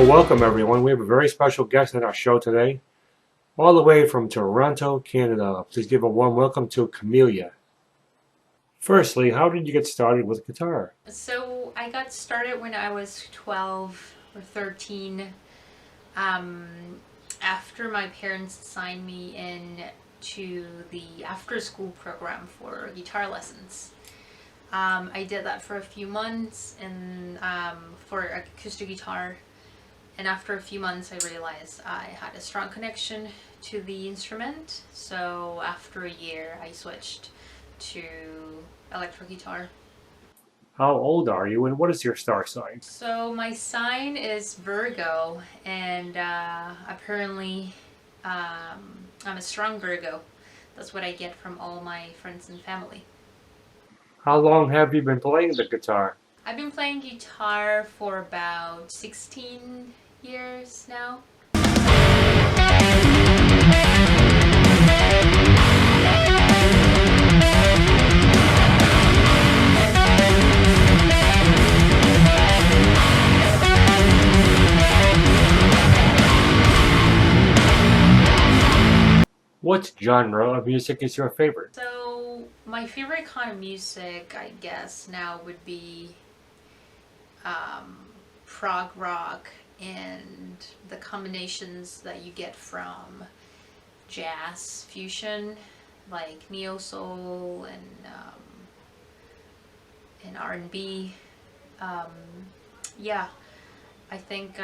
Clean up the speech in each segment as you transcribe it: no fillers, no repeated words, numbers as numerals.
Well, welcome everyone. We have a very special guest on our show today, all the way from Toronto, Canada. Please give a warm welcome to Camila. Firstly, how did you get started with guitar? So I got started when I was 12 or 13. Um, After my parents signed me in to the after school program for guitar lessons. I did that for a few months and for acoustic guitar. And after a few months, I realized I had a strong connection to the instrument. So after a year, I switched to electric guitar. How old are you and what is your star sign? So my sign is Virgo, and apparently I'm a strong Virgo. That's what I get from all my friends and family. How long have you been playing the guitar? I've been playing guitar for about 16 years now. What genre of music is your favorite? So my favorite kind of music, I guess, now would be um, prog rock and the combinations that you get from jazz fusion, like neo soul and R&B. Um, yeah, I think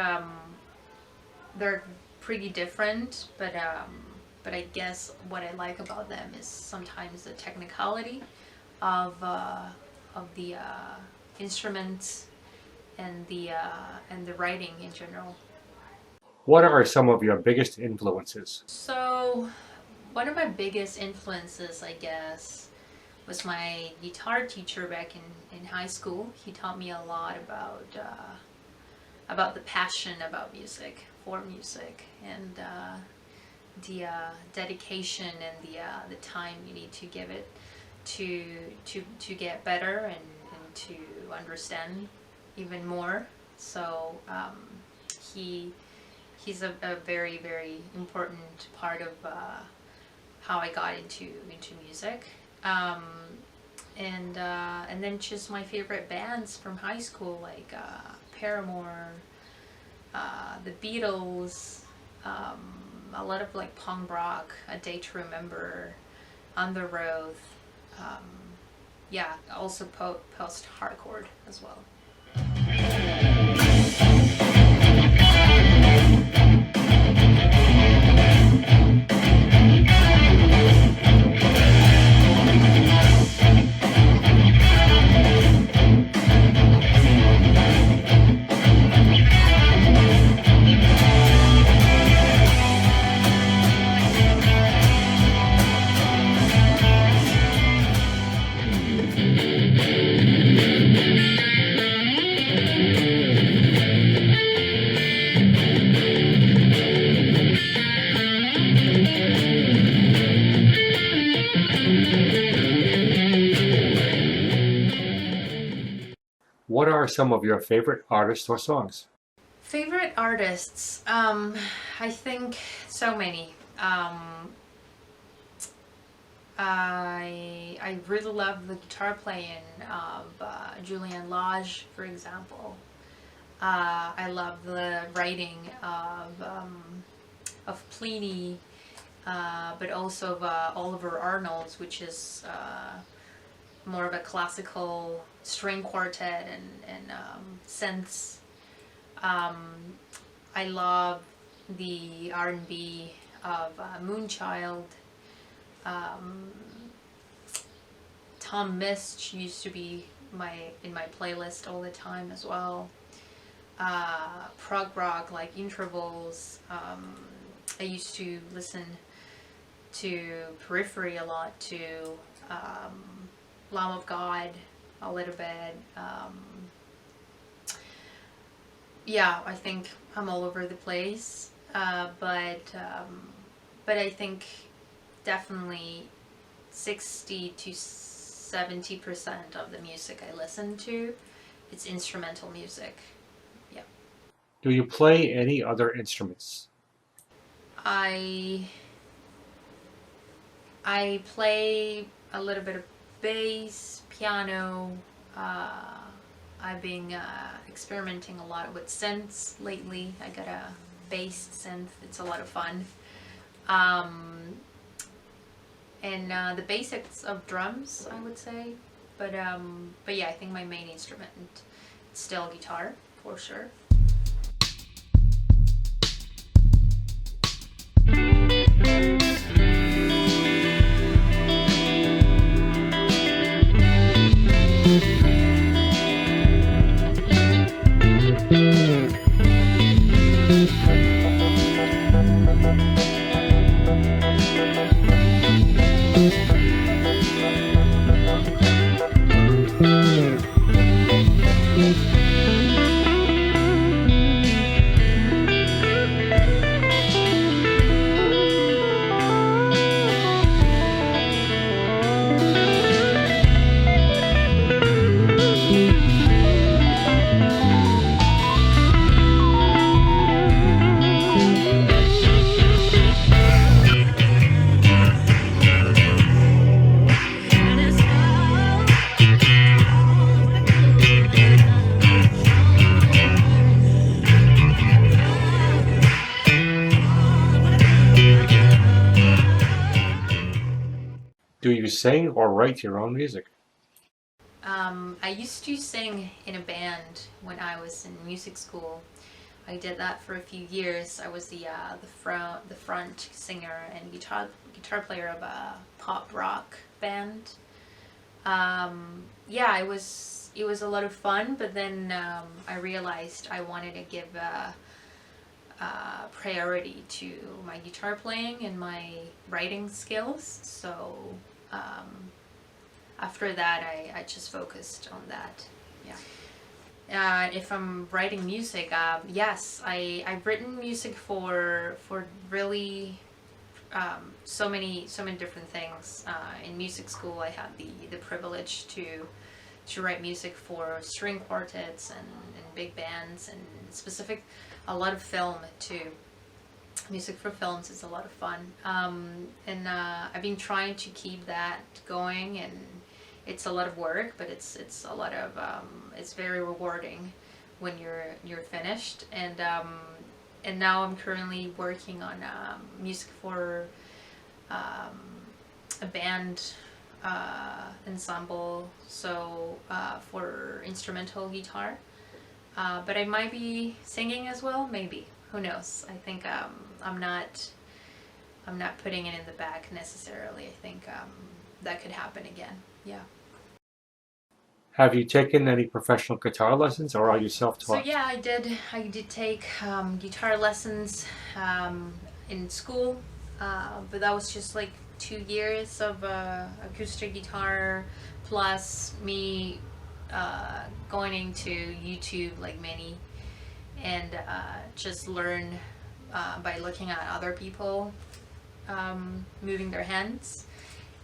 they're pretty different, but I guess what I like about them is sometimes the technicality of the instruments and the writing in general. What are some of your biggest influences? So one of my biggest influences, I guess, was my guitar teacher back in high school. He taught me a lot about the passion about music, for music, and the dedication and the time you need to give it to get better and to understand even more. So he he's a very very important part of how I got into music. And then just my favorite bands from high school, like Paramore, the Beatles, a lot of like punk rock, A Day to Remember, On the Road. Um, yeah, also post hardcore as well. What are some of your favorite artists or songs? Favorite artists? I think so many. I really love the guitar playing of Julian Lage, for example. I love the writing of Pliny, but also of Oliver Arnold's, which is more of a classical string quartet and synths. Um, I love the R&B of Moonchild. Um, Tom Mist used to be in my playlist all the time as well. Prog rock like Intervals. I used to listen to Periphery a lot too. Lamb of God a little bit. Yeah, I think I'm all over the place, but I think definitely 60 to 70% of the music I listen to, it's instrumental music. Yeah. Do you play any other instruments? I play a little bit of bass, piano. I've been experimenting a lot with synths lately. I got a bass synth. It's a lot of fun. And the basics of drums, I would say. But yeah, I think my main instrument is still guitar, for sure. Do you sing or write your own music? I used to sing in a band when I was in music school. I did that for a few years. I was the front singer and guitar player of a pop rock band. Yeah, it was a lot of fun, but then I realized I wanted to give priority to my guitar playing and my writing skills. So after that, I just focused on that. Yeah. If I'm writing music, yes, I've written music for really so many different things. In music school, I had the privilege to write music for string quartets and big bands and a lot of film too. Music for films is a lot of fun, and I've been trying to keep that going, and it's a lot of work, but it's a lot of it's very rewarding when you're finished. And now I'm currently working on music for a band ensemble, so for instrumental guitar. But I might be singing as well, maybe. Who knows? I think I'm not putting it in the back necessarily. I think that could happen again. Yeah. Have you taken any professional guitar lessons or are you So self-taught? yeah, I did take guitar lessons in school, but that was just like 2 years of acoustic guitar plus me going into YouTube like many, and just learn by looking at other people moving their hands.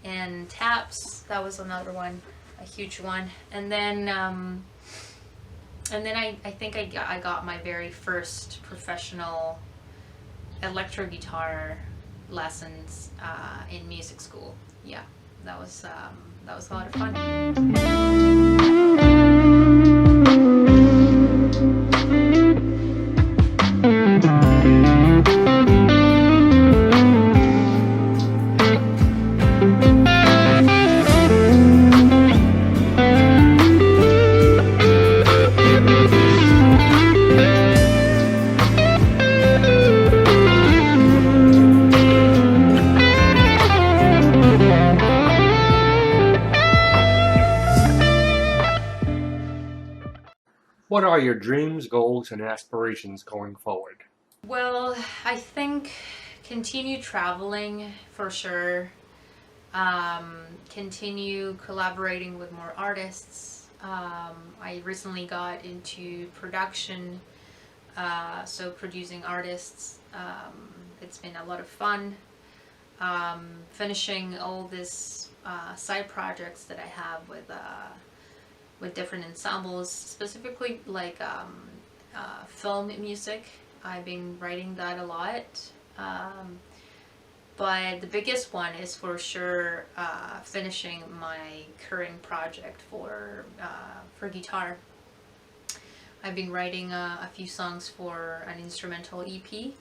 And taps, that was another one, a huge one. And then I think I got my very first professional electro guitar lessons in music school. Yeah, that was a lot of fun. What are your dreams, goals, and aspirations going forward? Well, I think continue traveling for sure. Continue collaborating with more artists. I recently got into production, so producing artists. It's been a lot of fun. Finishing all this side projects that I have with different ensembles, specifically like film music. I've been writing that a lot. But the biggest one is for sure finishing my current project for guitar. I've been writing a few songs for an instrumental EP.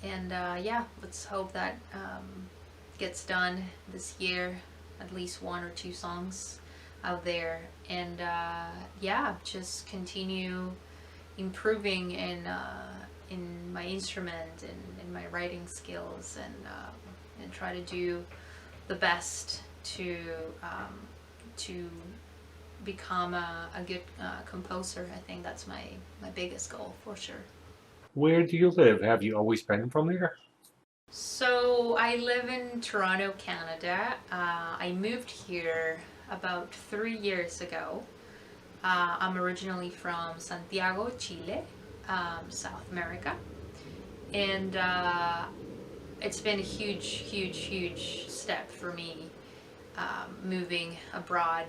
Yeah, let's hope that gets done this year, at least 1 or 2 songs out there. And yeah, just continue improving in my instrument and in my writing skills, and try to do the best to become a good composer. I think that's my biggest goal for sure. Where do you live? Have you always been from there? So I live in Toronto, Canada. I moved here about 3 years ago. I'm originally from Santiago, Chile, South America. And it's been a huge step for me moving abroad.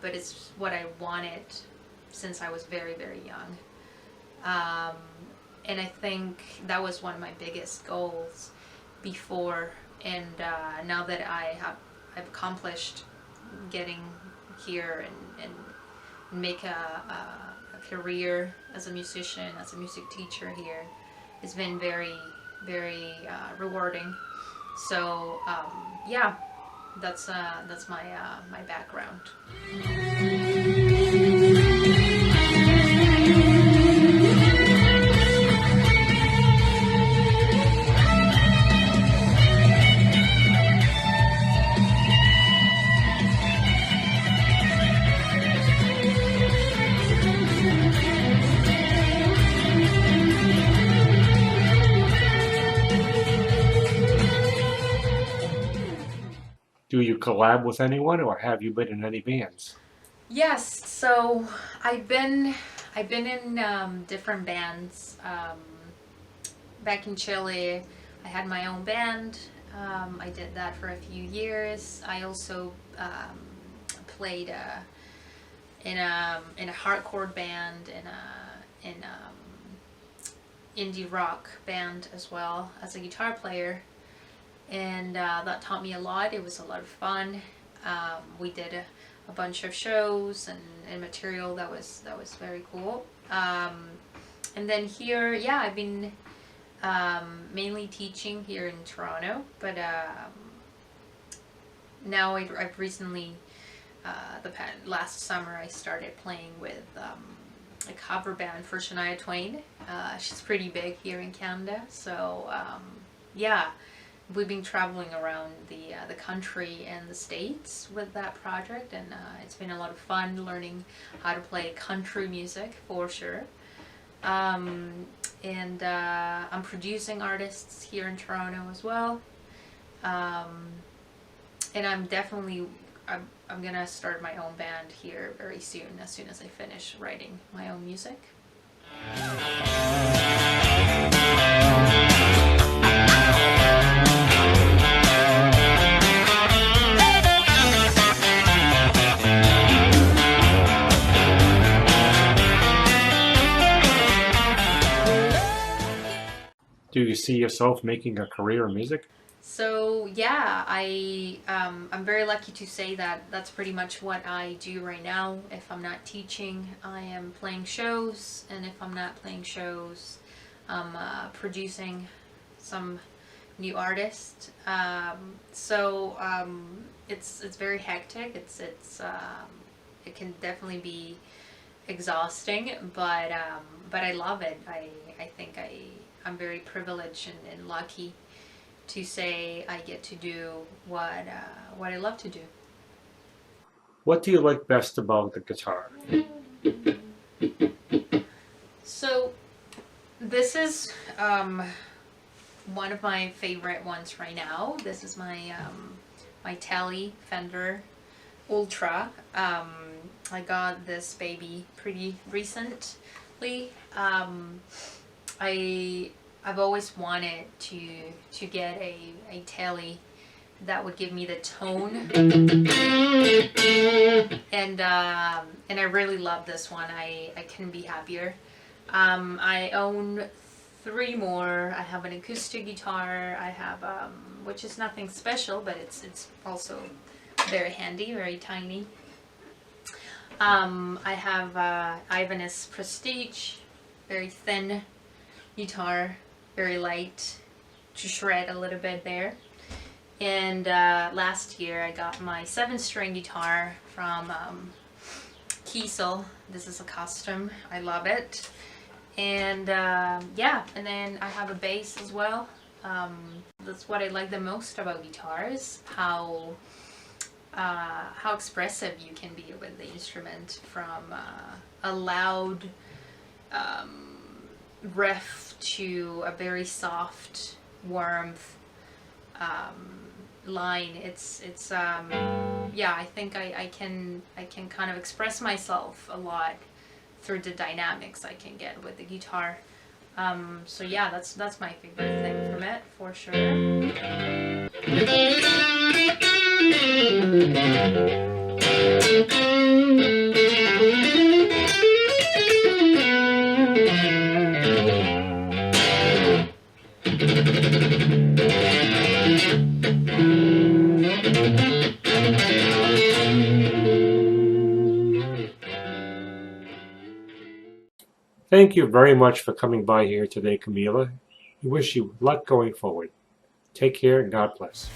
But it's what I wanted since I was very young. And I think that was one of my biggest goals before. And now that I've accomplished getting here and make a career as a musician, as a music teacher here, it's been very rewarding. So yeah, that's my background. Do you collab with anyone, or have you been in any bands? Yes, so I've been in different bands. Back in Chile, I had my own band. I did that for a few years. I also played in a hardcore band, in indie rock band as well as a guitar player, and that taught me a lot. It was a lot of fun. We did a bunch of shows and material that was very cool. And then here, yeah, I've been mainly teaching here in Toronto, but now I've recently, last summer, I started playing with a cover band for Shania Twain. She's pretty big here in Canada, so yeah, we've been traveling around the country and the States with that project, and it's been a lot of fun learning how to play country music for sure. And I'm producing artists here in Toronto as well. And I'm gonna start my own band here very soon, as soon as I finish writing my own music. Do you see yourself making a career in music? So yeah, I'm very lucky to say that that's pretty much what I do right now. If I'm not teaching, I am playing shows, and if I'm not playing shows, I'm producing some new artists. It's very hectic. It can definitely be exhausting, but I love it. I think I'm very privileged and lucky to say I get to do what I love to do. What do you like best about the guitar? So this is one of my favorite ones right now. This is my my Tele Fender Ultra. I got this baby pretty recently. I've always wanted to get a Tele that would give me the tone. And I really love this one. I couldn't be happier. I own 3 more. I have an acoustic guitar. I have which is nothing special, but it's also very handy, very tiny. I have Ibanez Prestige, very thin guitar, very light, to shred a little bit there. And last year I got my 7-string guitar from Kiesel. This is a custom. I love it. And yeah, and then I have a bass as well. That's what I like the most about guitars, how expressive you can be with the instrument, from a loud riff to a very soft, warmth line. It's yeah, I think I can kind of express myself a lot through the dynamics I can get with the guitar. So yeah, that's my favorite thing from it, for sure. Thank you very much for coming by here today, Camila. We wish you luck going forward. Take care and God bless.